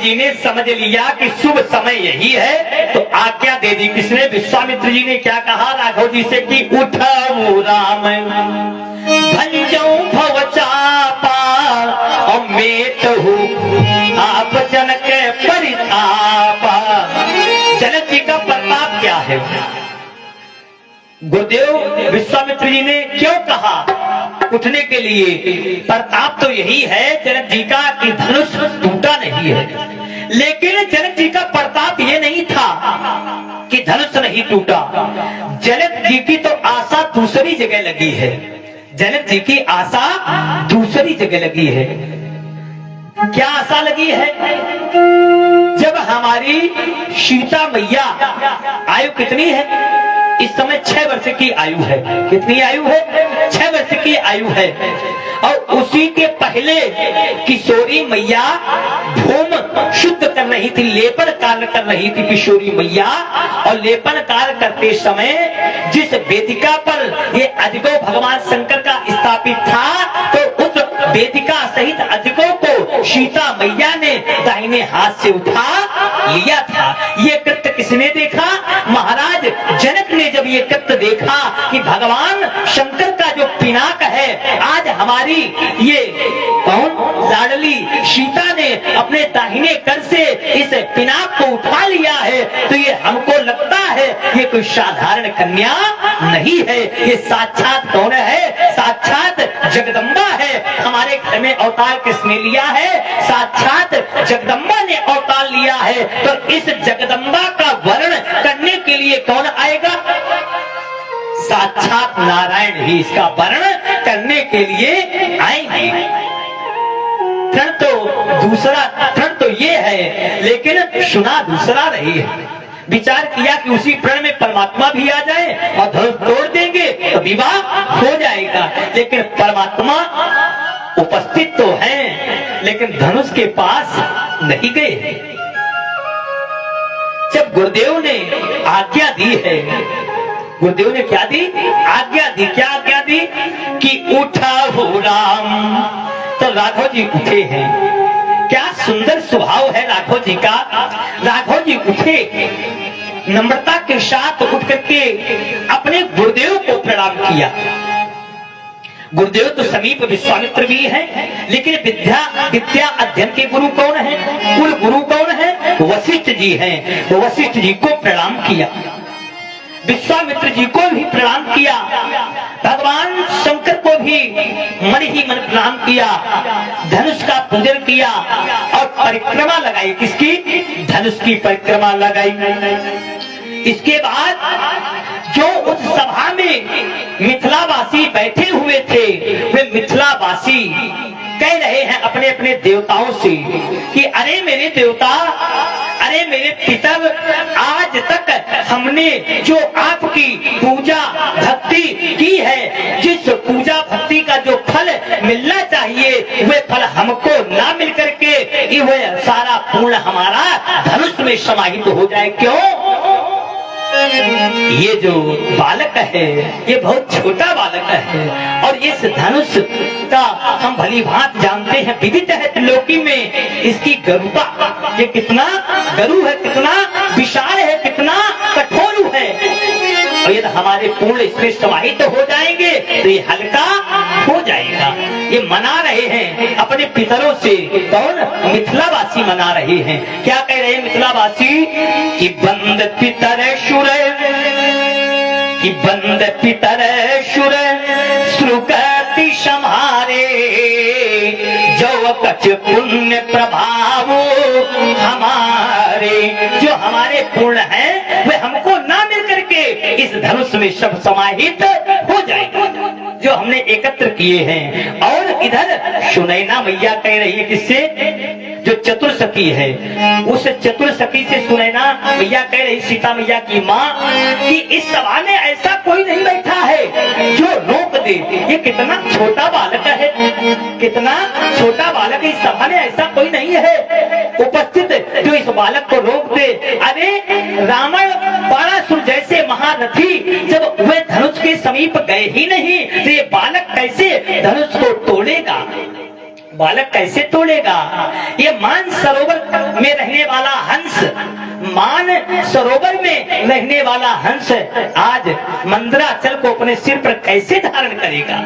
जी ने समझ लिया कि शुभ समय यही है, तो आज्ञा दे दी। किसने? विश्वामित्र जी ने क्या कहा राघव जी से कि उठाओ राम भंजो भव चापा और मेट हूँ आप जनक परितापा। जनक जी का प्रताप क्या है? गुरुदेव विश्वामित्र जी ने क्यों कहा उठने के लिए? प्रताप तो यही है जनक जी का कि धनुष टूटा नहीं है। लेकिन जनक जी का प्रताप ये नहीं था कि धनुष नहीं टूटा। जनक जी की तो आशा दूसरी जगह लगी है। जनक जी की आशा दूसरी जगह लगी है। क्या आशा लगी है? जब हमारी सीता मैया, आयु कितनी है इस समय? 6 वर्ष की आयु है। कितनी आयु है? 6 वर्ष की आयु है। और उसी के पहले किशोरी मैया भूम शुद्ध कर रही थी, लेपन कार्य कर रही थी किशोरी मैया। और लेपन कार्य करते समय जिस वेदिका पर ये अजगो भगवान शंकर का स्थापित था, तो उस वेदिका सहित अजगो को सीता मैया ने दाहिने हाथ से उठा लिया था। ये कृत्य किसने देखा? महाराज जनक ने जब ये कृत्य देखा कि भगवान शंकर का जो पिनाक है, आज हमारी ये कौन लाडली सीता ने अपने दाहिने कर से इस पिनाक को उठा लिया है, तो ये हमको लगता है ये कोई साधारण कन्या नहीं है। ये साक्षात कौन है? साक्षात जगदम्बा है। हमारे घर में अवतार किसने लिया है? साक्षात जगदम्बा ने अवतार लिया है। तो इस जगदम्बा का वर्ण करने के लिए कौन आएगा? साक्षात नारायण ही इसका वर्ण करने के लिए आएंगे। प्रण तो दूसरा, प्रण तो ये है, लेकिन सुना दूसरा रही है। विचार किया कि उसी प्रण में परमात्मा भी आ जाए और धनुष तोड़ देंगे तो विवाह हो जाएगा। लेकिन परमात्मा उपस्थित तो हैं, लेकिन धनुष के पास नहीं गए। जब गुरुदेव ने आज्ञा दी है, गुरुदेव ने क्या दी? आज्ञा दी। क्या आज्ञा दी? कि उठा हो राम। तो राघव जी उठे हैं। क्या सुंदर स्वभाव है राघव जी का। राघव जी उठे, नम्रता के साथ उठ करके अपने गुरुदेव को प्रणाम किया। गुरुदेव तो समीप विश्वामित्र भी है, लेकिन विद्या अध्ययन के गुरु कौन है? कुल गुरु कौन है? वशिष्ठ जी हैं। वशिष्ठ जी को प्रणाम किया, विश्वामित्र जी को भी प्रणाम किया, भगवान शंकर को भी मन ही मन प्रणाम किया, धनुष का पूजन किया और परिक्रमा लगाई। किसकी? धनुष की परिक्रमा लगाई। इसके बाद जो उस सभा में मिथिलावासी बैठे हुए थे, वे मिथिलावासी कह रहे हैं अपने अपने देवताओं से कि अरे मेरे देवता, अरे मेरे पितर, आज तक हमने जो आपकी पूजा भक्ति की है, जिस पूजा भक्ति का जो फल मिलना चाहिए, वे फल हमको ना मिल करके वह सारा पूर्ण हमारा धनुष में समाहित हो जाए। क्यों? ये जो बालक है ये बहुत छोटा बालक है और इस धनुष का हम भली भांति जानते हैं, विदित है त्रिलोकी में इसकी गरुता, ये कितना गरु है, कितना विशाल है, कितना कठोर है। और यदि हमारे पूर्ण इसमें समाहित हो जाएंगे तो ये हल्का हो जाएगा। ये मना रहे हैं अपने पितरों से। कौन? मिथिलावासी मना रहे हैं। क्या कह रहे हैं मिथिलावासी? कि बंद पितर शुर, कि बंद पितर शुर श्रुगति समारे, जो कच पुण्य प्रभाव हमारे। जो हमारे पूर्ण है वे हमको ना मिल करके इस धनुष में सब समाहित हो जाएगा जो हमने एकत्र किए हैं। और इधर सुनैना मैया कह रही है, किससे? जो चतुर्सखी है, उस चतुर्सखी से सुनैना मैया कह रही, सीता मैया की माँ, कि इस सभा में ऐसा कोई नहीं बैठा है जो रोक दे। ये कितना छोटा बालक है, कितना छोटा बालक है। इस सभा में ऐसा कोई नहीं है उपस्थित जो इस बालक को रोक दे। अरे रावण बाणासुर जैसे महारथी जब वे धनुष के समीप गए ही नहीं, तो ये बालक कैसे धनुष को तोड़ेगा? बालक कैसे तोड़ेगा? ये मान सरोवर में रहने वाला हंस, मान सरोवर में रहने वाला हंस आज मंदराचल को अपने सिर पर कैसे धारण करेगा?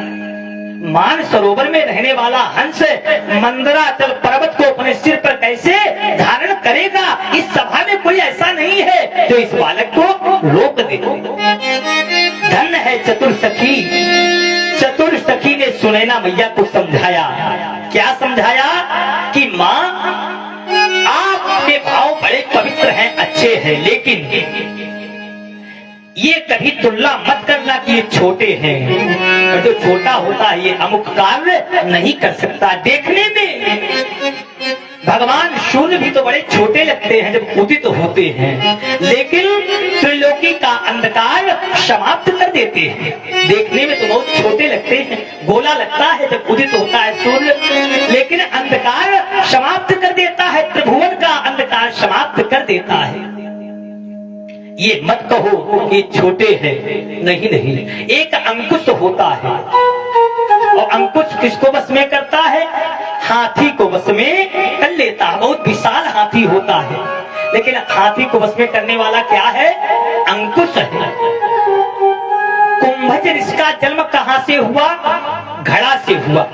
मान सरोवर में रहने वाला हंस मंदराचल पर्वत को अपने सिर पर कैसे धारण करेगा? इस सभा में कोई ऐसा नहीं है जो इस बालक को रोक दे। धन है चतुर सखी। चतुर सखी ने सुनैना मैया को समझाया। क्या समझाया? कि माँ, आपके भाव बड़े पवित्र हैं, अच्छे हैं, लेकिन ये कभी तुलना मत करना कि ये छोटे हैं। और जो छोटा होता है ये अमुक कार्य नहीं कर सकता। देखने में भगवान सूर्य भी तो बड़े छोटे लगते हैं जब उदित होते हैं, लेकिन त्रिलोकी का अंधकार समाप्त कर देते हैं। देखने में तो बहुत छोटे लगते हैं, गोला लगता है जब उदित होता है सूर्य, लेकिन अंधकार समाप्त कर देता है, त्रिभुवन का अंधकार समाप्त कर देता है। ये मत कहो कि छोटे हैं, नहीं नहीं, एक अंकुश होता है, और अंकुश किसको वश में करता है? हाथी को वश में कर लेता है। बहुत विशाल हाथी होता है, लेकिन हाथी को वश में करने वाला क्या है? अंकुश है। कुंभज ऋषि जन्म कहां से हुआ? घड़ा से हुआ।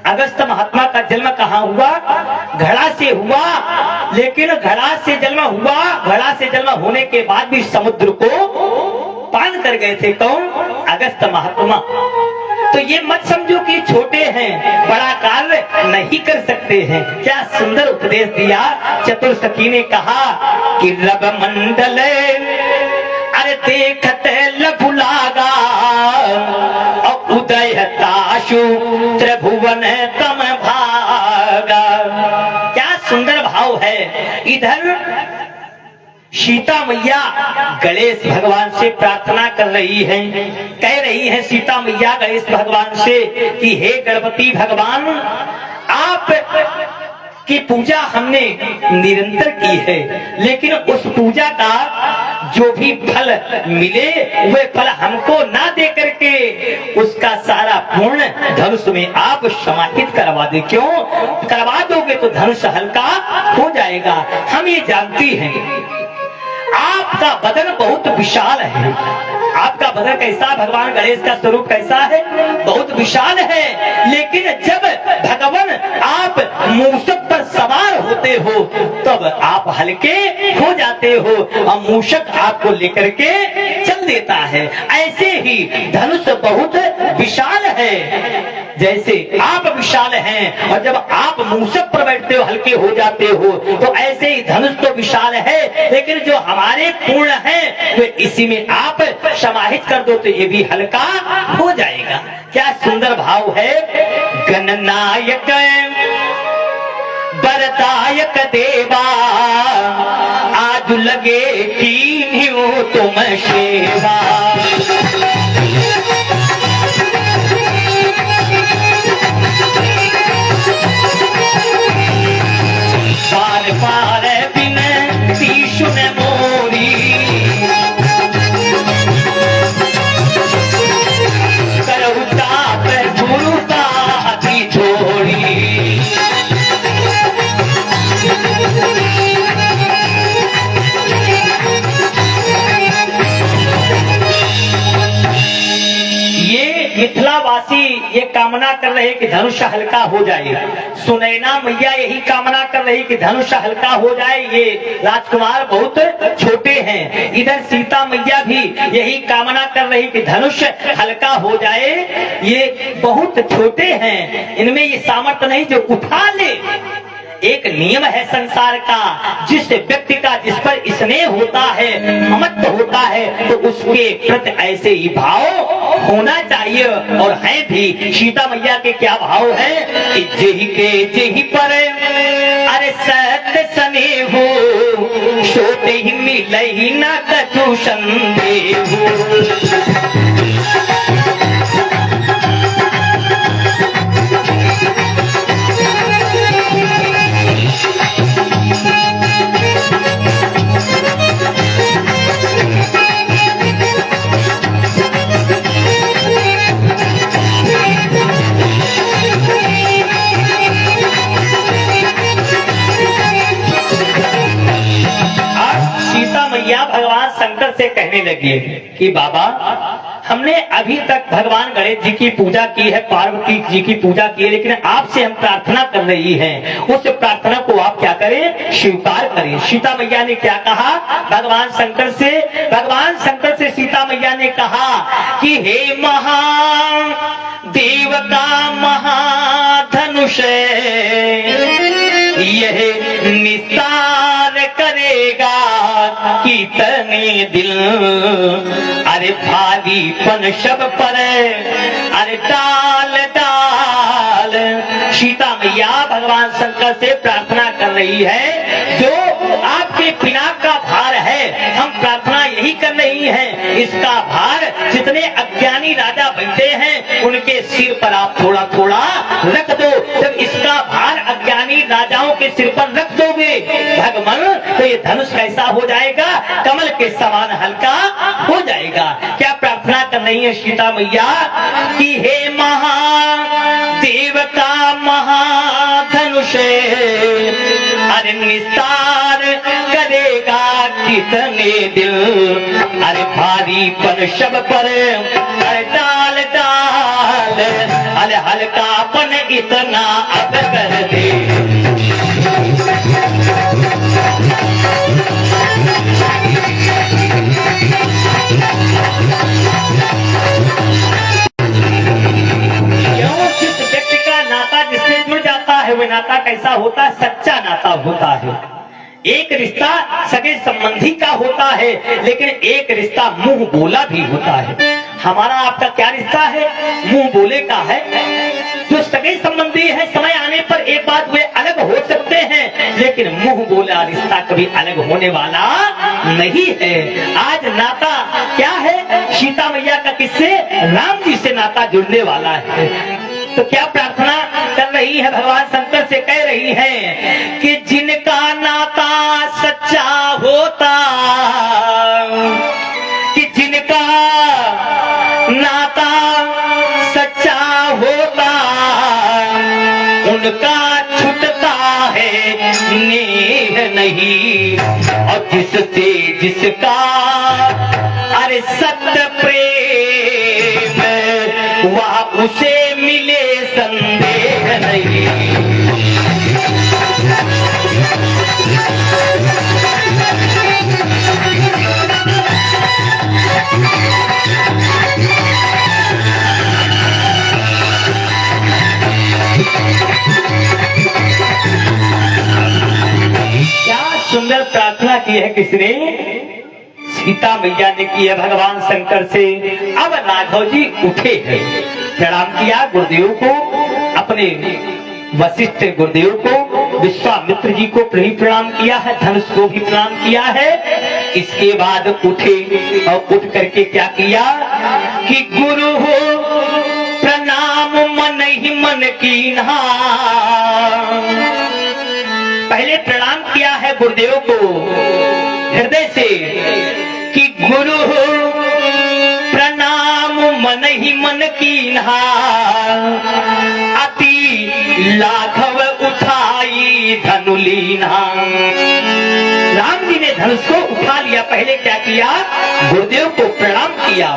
अगस्त महात्मा का जन्म कहाँ हुआ? घड़ा से हुआ। लेकिन घड़ा से जन्म हुआ, घड़ा से जन्म होने के बाद भी समुद्र को पान कर गए थे। कौन? अगस्त महात्मा। तो ये मत समझो कि छोटे हैं, बड़ा कार्य नहीं कर सकते हैं। क्या सुंदर उपदेश दिया। चतुर सखी ने कहा कि रब मंडल अरे देखते लघु लागा, और उदय ताशु त्रिभुवन तम भागा। क्या सुंदर भाव है। इधर सीता मैया गणेश भगवान से प्रार्थना कर रही हैं, कह रही हैं सीता मैया गणेश भगवान से कि हे गणपति भगवान, आप की पूजा हमने निरंतर की है, लेकिन उस पूजा का जो भी फल मिले वह फल हमको ना दे करके उसका सारा पूर्ण धनुष में आप समाहित करवा दे। क्यों करवा दोगे? तो धनुष हल्का हो जाएगा। हम ये जानती हैं आपका बदन बहुत विशाल है। आपका बदन कैसा? भगवान गणेश का स्वरूप कैसा है? बहुत विशाल है। लेकिन जब भगवान आप मूषक पर सवार होते हो तब आप हल्के हो जाते हो, और मूषक आपको लेकर के चल देता है। ऐसे ही धनुष बहुत विशाल है, जैसे आप विशाल हैं और जब आप मूषक पर बैठते हो हल्के हो जाते हो, तो ऐसे ही धनुष तो विशाल है, लेकिन जो हमारे पूर्ण है वे इसी में आप समाहित कर दो तो ये भी हल्का हो जाएगा। क्या सुंदर भाव है। गणनायक वरदायक देवा, आज लगे कीन्हियो तुम सेवा। पार पार बिनती सुन मोरी, करहु ताप गुरु का अति छोड़ी। मिथिलावासी ये कामना कर रहे कि धनुष हल्का हो जाए। सुनैना मैया यही कामना कर रही कि धनुष हल्का हो जाए। ये राजकुमार बहुत छोटे हैं। इधर सीता मैया भी यही कामना कर रही कि धनुष हल्का हो जाए। ये बहुत छोटे हैं, इनमें ये सामर्थ्य नहीं जो उठा ले। एक नियम है संसार का, जिस व्यक्ति का जिस पर स्नेह होता है, ममत्व होता है, तो उसके प्रति ऐसे ही भाव होना चाहिए। और है भी। सीता मैया के क्या भाव है कि जेहि के जेहि पर अरे सत्य स्नेह हो, सोते ही मिले ही ना कछु संदेह। कहने लगी कि बाबा, हमने अभी तक भगवान गणेश जी की पूजा की है, पार्वती जी की पूजा की है, लेकिन आपसे हम प्रार्थना कर रही हैं, उस प्रार्थना को आप क्या करें, स्वीकार करें। सीता मैया ने क्या कहा भगवान शंकर से सीता मैया ने कहा कि हे महादेव का महाधनुष यह निस्तार करेगा कितने दिल, अरे भारीपन शब पर अरे डाल डाल। सीता मैया भगवान शंकर से प्रार्थना कर रही है, जो आपके पिनाक का भार है, हम प्रार्थना यही कर रही हैं, इसका भार जितने अज्ञानी राजा बैठे हैं उनके सिर पर आप थोड़ा थोड़ा रख दो। जब इसका भार अज्ञानी राजाओं के सिर पर रख दोगे भगवान, तो ये धनुष कैसा हो जाएगा, कमल के समान हल्का हो जाएगा। क्या प्रार्थना कर रही है सीता मैया कि हे महादेव का महाधनुष अरे निस्तार करेगा कितने दिल, अरे भारीपन शब पर अरे डाल डाल, अरे हल्कापन इतना अब कर दे। वो नाता कैसा होता है, सच्चा नाता होता है। एक रिश्ता सगे संबंधी का होता है, लेकिन एक रिश्ता मुंह बोला भी होता है। हमारा आपका क्या रिश्ता है, मुंह बोले का है। जो सगे संबंधी है, समय आने पर एक बात वे अलग हो सकते हैं, लेकिन मुंह बोला रिश्ता कभी अलग होने वाला नहीं है। आज नाता क्या है, सीता मैया का किससे, राम जी से नाता जुड़ने वाला है। तो क्या प्रार्थना कर रही है भगवान शंकर से, कह रही है कि जिनका नाता सच्चा होता, कि जिनका नाता सच्चा होता उनका छूटता है नेह नहीं, और जिससे जिसका अरे सत्य प्रेम वह उसे मिले संदेह नहीं। क्या सुंदर प्रार्थना की है किसने, सीता मैया ने की है भगवान शंकर से। अब राघव जी उठे हैं, प्रणाम किया गुरुदेव को, अपने वशिष्ठ गुरुदेव को, विश्वामित्र जी को प्रणाम किया है, धनुष को भी प्रणाम किया है। इसके बाद उठे और उठ करके क्या किया कि गुरु हो प्रणाम मन ही मन कीन्हा। पहले प्रणाम किया है गुरुदेव को हृदय से कि गुरु हो प्रणाम मन ही मन कीन्हा, अति लाघव उठाई धनुलीना। राम जी ने धनुष को उठा लिया, पहले क्या किया, गुरुदेव को प्रणाम किया,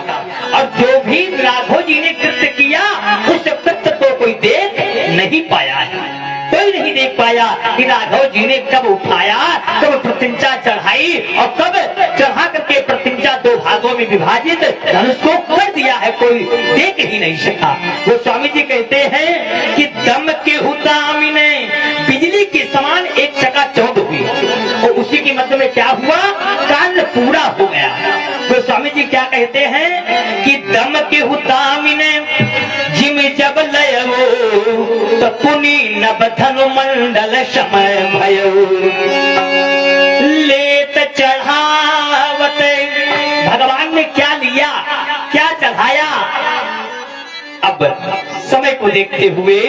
और जो भी राघव जी ने कृत्य किया उस कृत्य को कोई देख नहीं पाया है, कोई नहीं देख पाया कि राघव जी ने कब उठाया, कब प्रतिंचा चढ़ाई, और कब चढ़ा करके प्रतिंचा दो भागों में विभाजित धनुष को कर दिया है, कोई देख ही नहीं सका। वो स्वामी जी कहते हैं कि दम के हुदामी ने बिजली के समान एक चकाचौंध हुई, और उसी के मध्य में क्या हुआ, काल पूरा हो गया। तो स्वामी जी क्या कहते हैं कि दम के हुदामी ने जिम जब लय हो तो पुनी नभ धनु मंडल समय भयो, लेत चढ़ावत। भगवान ने क्या लिया, क्या चढ़ाया। अब समय को देखते हुए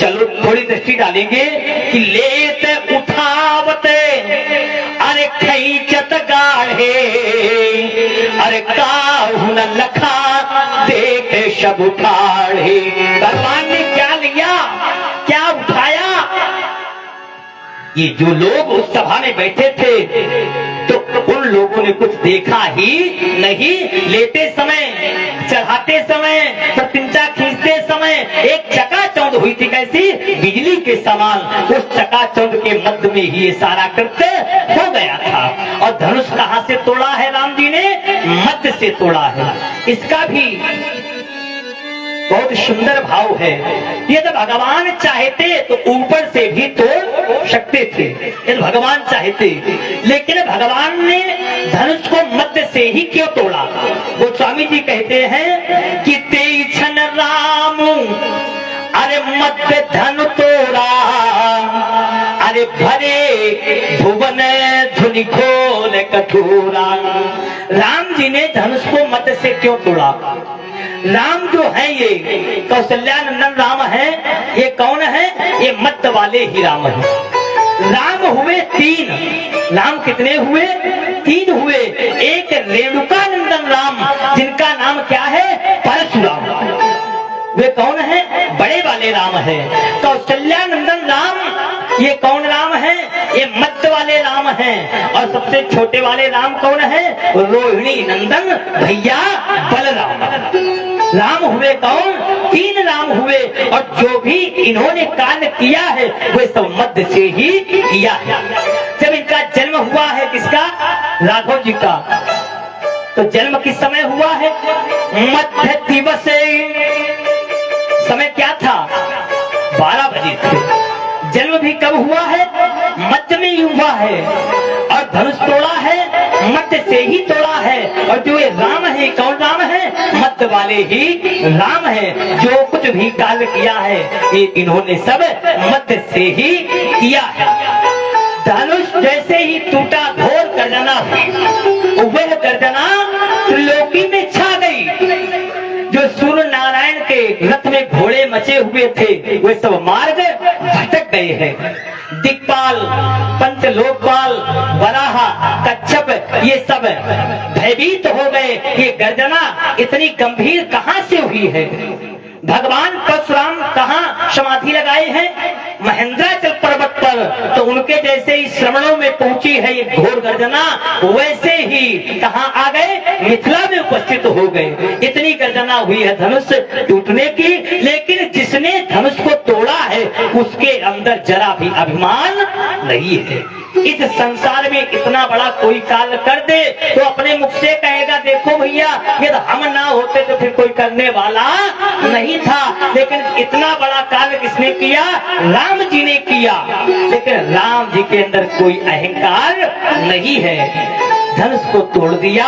चलो थोड़ी दृष्टि डालेंगे कि लेत उठावत, अरे खैचत गाढ़े, अरे काहू न लखा देख सब उठाड़े। भगवान ने क्या लिया, क्या उठाया। ये जो लोग उस सभा में बैठे थे तो उन लोगों ने कुछ देखा ही नहीं। लेते समय, चढ़ाते समय, प्रतिंचा खींचते समय एक चकाचौंध हुई थी, कैसी? बिजली के समान। उस चकाचौंध के मध्य में ही ये सारा कृत्य हो गया था। और धनुष कहां से तोड़ा है राम जी ने? मध्य से तोड़ा है। इसका भी बहुत सुंदर भाव है। यदि भगवान चाहते तो ऊपर से भी तोड़ सकते थे, यदि भगवान चाहते, लेकिन भगवान ने धनुष को मध्य से ही क्यों तोड़ा? वो स्वामी जी कहते हैं कि तेईछन राम अरे मध्य धनु तोड़ा, अरे भरे भुवन धुनि खोल कठोरा। राम जी ने धनुष को मध्य से क्यों तोड़ा? राम जो है ये कौशल्यानंदन राम है, ये कौन है? ये मध्य वाले ही राम है। राम हुए तीन। राम कितने हुए? तीन हुए। एक रेणुकानंदन राम, जिनका नाम क्या है? परशुराम। वे कौन है? बड़े वाले राम है। कौशल्यानंदन राम, ये कौन राम है? ये मध्य वाले राम हैं। और सबसे छोटे वाले राम कौन है? रोहिणी नंदन भैया बलराम। राम हुए कौन? तीन राम हुए। और जो भी इन्होंने कांड किया है वे सब मध्य से ही किया है। जब इनका जन्म हुआ है, किसका? राघव जी का। तो जन्म किस समय हुआ है? मध्य दिवस। समय क्या था? 12 बजे थे। जन्म भी कब हुआ है? मध्य में ही हुआ है। और धनुष तोड़ा है, मध्य से ही तोड़ा है। और जो ये राम है, कौन राम है? मध्य वाले ही राम है। जो कुछ भी कार्य किया है ये इन्होंने सब मध्य से ही किया है। धनुष जैसे ही टूटा, घोर गर्जना, वह गर्जना त्रिलोकी में छा गई। जो सूर्य नारायण के रथ में घोड़े मचे हुए थे वे सब मार्ग भटक गए हैं। दिक्पाल, पंचलोकपाल, वराह, कच्छप, ये सब भयभीत हो गए। ये गर्जना इतनी गंभीर कहां से हुई है? भगवान परशुराम कहाँ समाधि लगाए हैं? महेंद्राचल पर्वत पर। तो उनके जैसे ही श्रवणों में पहुंची है ये घोर गर्जना, वैसे ही कहाँ आ गए? मिथिला में उपस्थित हो गए। इतनी गर्जना हुई है धनुष टूटने की। लेकिन जिसने धनुष को तोड़ा है उसके अंदर जरा भी अभिमान नहीं है। इस संसार में इतना बड़ा कोई कार्य कर दे तो अपने मुख से कहेगा, देखो भैया यदि हम ना होते तो फिर कोई करने वाला नहीं था। लेकिन इतना बड़ा कार्य किसने किया? राम जी ने किया। लेकिन राम जी के अंदर कोई अहंकार नहीं है। धनुष को तोड़ दिया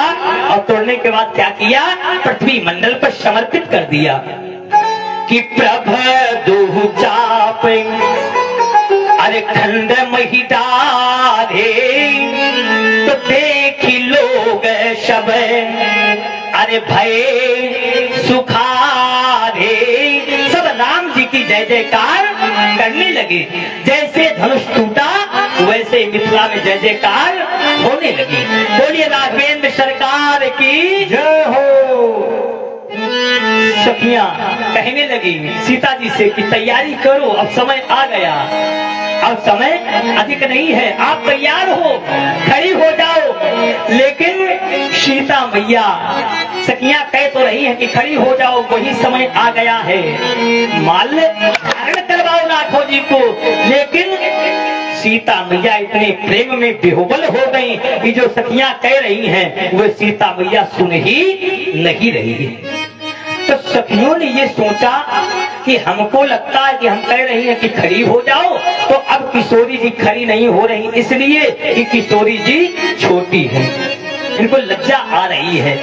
और तोड़ने के बाद क्या किया? पृथ्वी मंडल पर समर्पित कर दिया कि प्रभ दो चाप अरे खंड मही डारे, तो देखी लोग सब अरे भय सुखारे। सब राम जी की जय जयकार करने लगे। जैसे धनुष टूटा वैसे मिथिला में जय जयकार होने लगी। बोलिए राघवेंद्र सरकार की जय हो। सखियां कहने लगी सीता जी से कि तैयारी करो, अब समय आ गया, अब समय अधिक नहीं है, आप तैयार हो, खड़ी हो जाओ। लेकिन सीता मैया, सखियां कह तो रही है कि खड़ी हो जाओ, वही समय आ गया है, माल्य धारण करवाओ राघव जी को। लेकिन सीता मैया इतने प्रेम में विह्वल हो गई कि जो सखियां कह रही हैं वो सीता मैया सुन ही नहीं रही है। तो सखियों ने ये सोचा कि हमको लगता है कि हम कह रही हैं कि खड़ी हो जाओ, तो अब किशोरी जी खड़ी नहीं हो रही, इसलिए कि किशोरी जी छोटी है, इनको लज्जा आ रही है।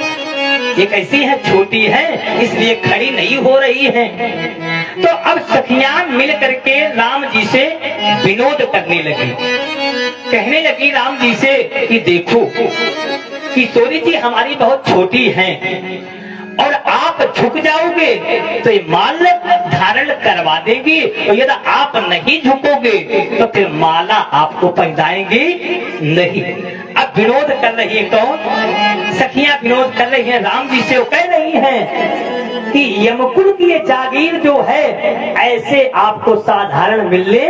ये कैसी है? छोटी है, इसलिए खड़ी नहीं हो रही है। तो अब सखियां मिल करके राम जी से विनोद करने लगी। कहने लगी राम जी से कि देखो किशोरी जी हमारी बहुत छोटी हैं और आप झुक जाओगे तो ये माला धारण करवा देंगी, और यदि आप नहीं झुकोगे तो फिर माला आपको पहनाएंगी नहीं। अब विनोद कर रही है कौन? सखियां विनोद कर रही हैं राम जी से। वो कह रही हैं कि यमकुल की ये जागीर जो है ऐसे आपको साधारण मिलने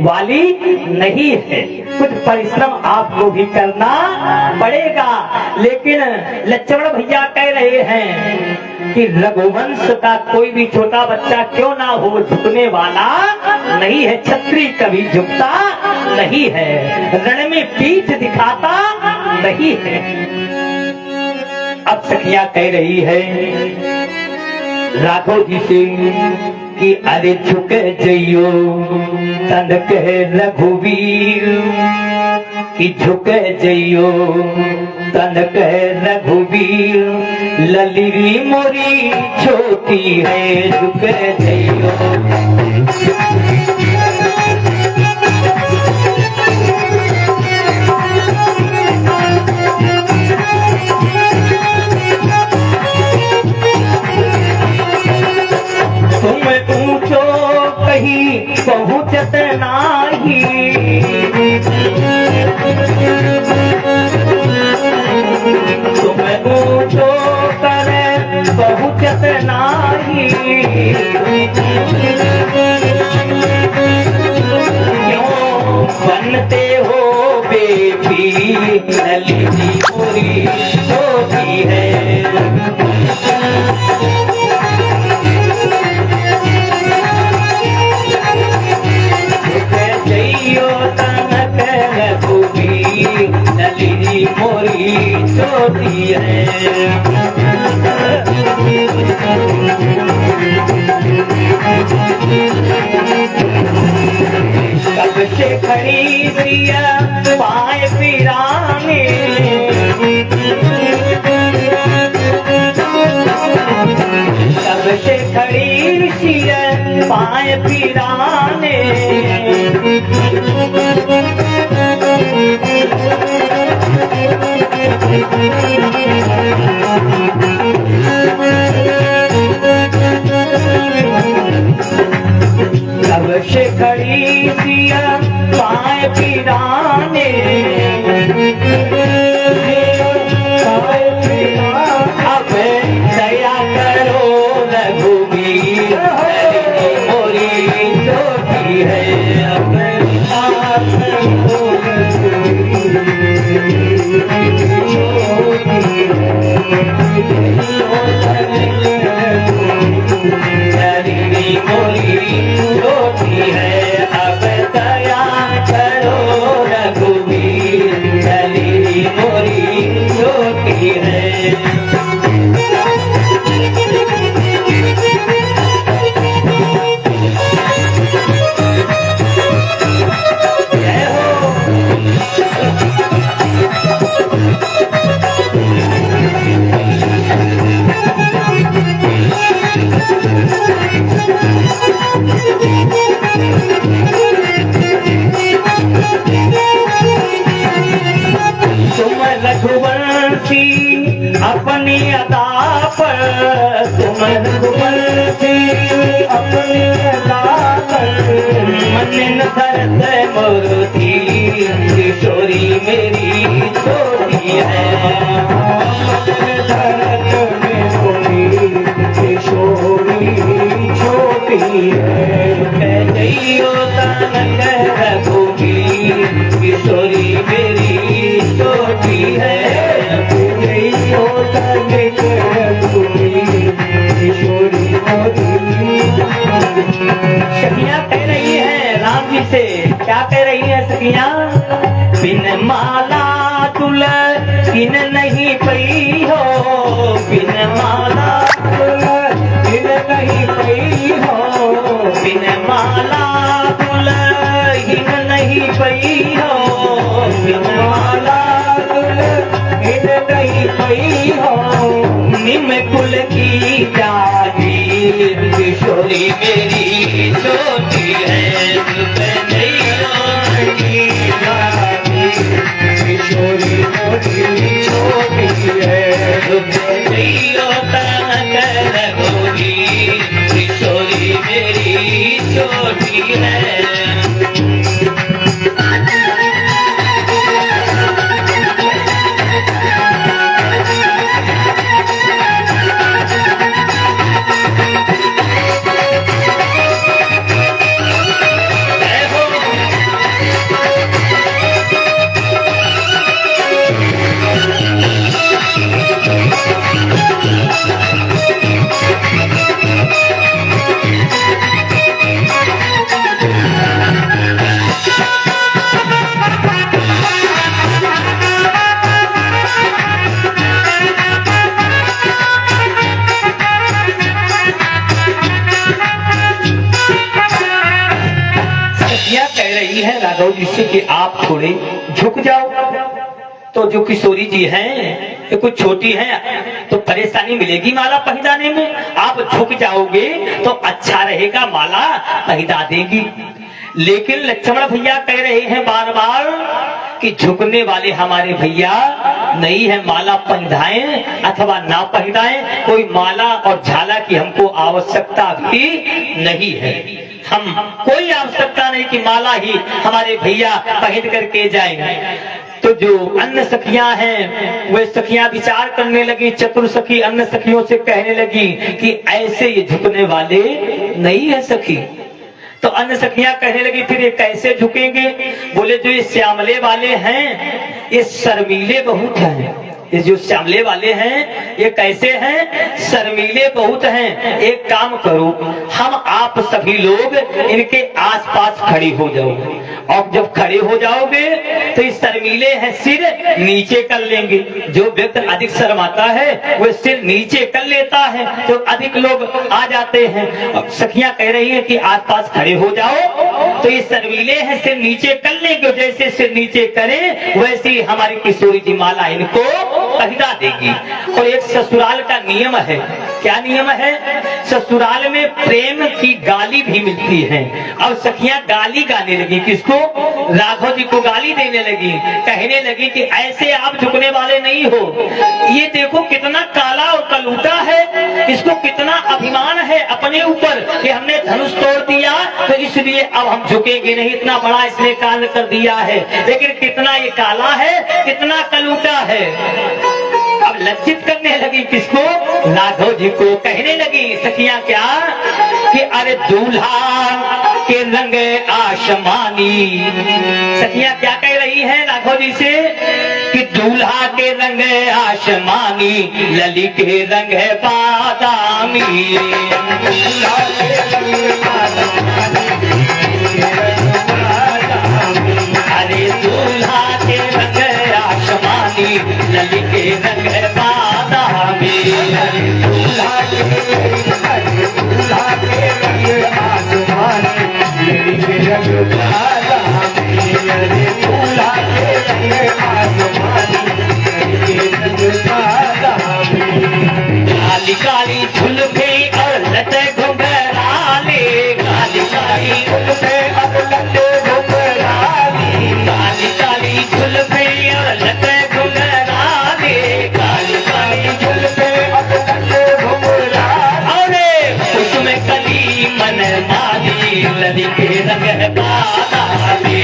वाली नहीं है। कुछ परिश्रम आपको भी करना पड़ेगा। लेकिन लक्ष्मण भैया कह रहे हैं कि रघुवंश का कोई भी छोटा बच्चा क्यों ना हो, झुकने वाला नहीं है। क्षत्रिय कभी झुकता नहीं है, रण में पीठ दिखाता नहीं है। अब सखिया कह रही है राघव जी से कि अरे झुक जइयो तन कह रघुवीर, कि झुक जइयो तन कह रघुवीर, ललिरी मोरी छोटी है झुक जइयो। तुम ऊंचो कहीं पहुंचत नाही, तुम ऊंचो करे पहुंचत नाही, क्यों बनते हो बेबी ललिती पूरी छोटी है। ललिती मोरी छोटी है। कब से खड़ी सिया पाए पिराने, कब से खड़ी सिया पाए पिराने, कब से खड़ी सिया पाए पिराने, अब दया करो रघुवीर मोरी छोटी है। अब छोटी है, अब दया करो रघुवीर ललिती मोरी छोटी है। तुम रघुवंशी अपनी अदा पर, तुम रघुवंशी अपनी अदा पर, मन न धरत मूर्ति किशोरी मेरी छोटी है। धरत मेरी किशोरी छोटी है। कह जइयो तन कह रघुवीर किशोरी मेरी छोटी है। सखियां कह रही है राम जी से, क्या कह रही है सखियां? बिन माला दुल्हन नहीं पई हो, बिन माला दुल्हन नहीं पई हो, बिन माला दुल्हन नहीं पई हो, बिन माला दुल्हन नहीं पई हो, निम कुल की जागीर किशोरी मेरी छोटी है। किशोरी मेरी छोटी है। किशोरी मेरी छोटी है। राघव जी से कि आप थोड़े झुक जाओ। तो जो किशोरी जी हैं ये कुछ छोटी हैं तो परेशानी मिलेगी माला पहनाने में, आप झुक जाओगे तो अच्छा रहेगा, माला पहना देगी। लेकिन लक्ष्मण भैया कह रहे हैं बार बार कि झुकने वाले हमारे भैया नहीं है, माला पहनाएं अथवा ना पहनाएं, कोई माला और झाला की हमको आवश्यकता भी नहीं है। हम कोई आवश्यकता नहीं कि माला ही हमारे भैया पहन करके जाएंगे। तो जो अन्य सखियां हैं वे सखियां विचार करने लगी, चतुर सखी अन्य सखियों से कहने लगी कि ऐसे ये झुकने वाले नहीं है सखी। तो अन्य सखियां कहने लगी फिर ये कैसे झुकेंगे? बोले जो ये श्यामले वाले हैं ये शर्मीले बहुत हैं। ये जो श्यामले वाले हैं ये कैसे हैं? शर्मीले बहुत हैं। एक काम करो, हम आप सभी लोग इनके आसपास खड़े हो जाओ, और जब खड़े हो जाओगे तो इस शर्मीले हैं सिर नीचे कर लेंगे। जो व्यक्ति अधिक शर्माता है वो सिर नीचे कर लेता है, तो अधिक लोग आ जाते हैं। अब सखियां कह रही है कि आसपास खड़े हो जाओ, तो ये शर्मीले हैं सिर नीचे कर लेंगे। जैसे सिर नीचे करें वैसे ही हमारी किशोरी जी माला इनको पहना देगी। और एक ससुराल का नियम है। क्या नियम है? ससुराल में प्रेम की गाली भी मिलती है। अब सखियां गाली गाने लगी, किसको? राघव जी को गाली देने लगी, कहने लगी कि ऐसे आप झुकने वाले नहीं हो। ये देखो कितना काला और कलूटा है, इसको कितना अभिमान है अपने ऊपर कि हमने धनुष तोड़ दिया तो इसलिए अब हम झुकेंगे नहीं, इतना बड़ा इसने कांड कर दिया है। लेकिन कितना ये काला है, कितना कलूटा है। अब लज्जित करने लगी, किसको? राघव जी को। कहने लगी सखियां क्या कि अरे दूल्हा के रंग आसमानी। सखियां क्या कह रही हैं राघव जी से कि दूल्हा के रंग आसमानी, लली के रंग बादामी। अरे दूल्हा के रंग आसमानी, लली के रंग बादामी। दूल्हा के रंग आसमानी, लली के रंग बादामी। अरे दूल्हा के रंग आसमानी, लली के रंग बादामी। काली काली झुलफे और लटे घुंघराले, काली काली झुलफे और लटे घुंघराले, काली काली झुलफे और लटे घुंघराले, काली काली झुलफे और लटे घुंघराले। अरे उसमें कली मन माली, लली के रंग बादामी।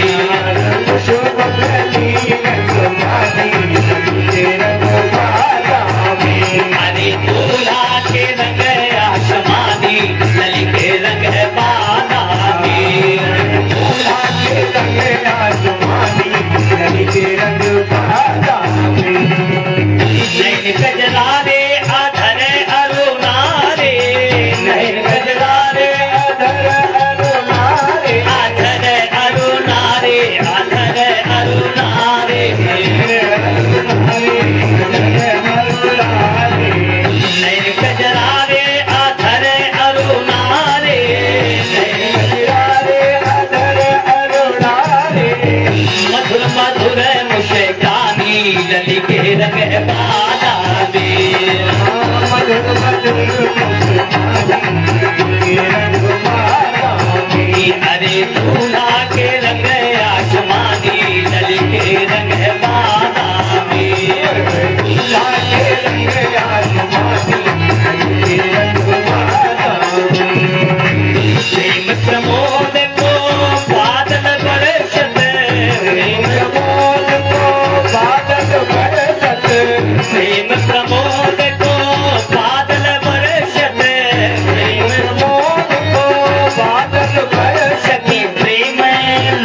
उसमें कली मन माली, लली के रंग बादामी। अरे दूल्हा के रंग आसमानी, लली के रंग बादामी। दूल्हा के रंग आसमानी, लली के रंग बादामी। नैन गजरा रे अधर अरुणारे, नैन गजरा रे अधर अरुणारे, अधर अरुणारे, अधर अरुणारे। नैन गजरा रे अधर अरुणारे, नैन गजरा रे अधर अरुणारे। मधुर मधुर मुस्कानी, लली के रंग बादामी। मधुर मधुर मुस्कानी, लली के रंग बादामी। अरे दूल्हा के रंग आसमानी, लली के रंग बादामी। दूल्हा के रंग आसमानी, लली के रंग बादामी। प्रेम प्रमोद को बादल बरसत, प्रेम प्रमोद को बादल बरसत, प्रेम प्रमोद को बादल बरसत, प्रेम प्रमोद को बादल बरसत। प्रेम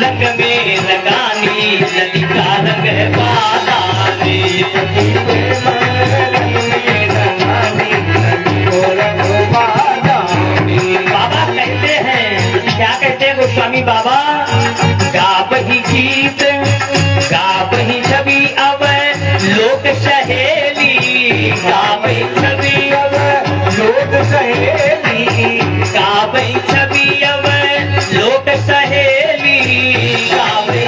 रंग में लगानी, लली का रंग बादामी। प्रेम रंग में लगानी, लली को रंग बादामी। बाबा कहते हैं, क्या कहते हैं गोस्वामी बाबा? गावही गीत गावही छवि अब लोक सहेली, गावही छवि अब लोक सहेली, गावही छवि अब लोक सहेली, गावही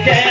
जय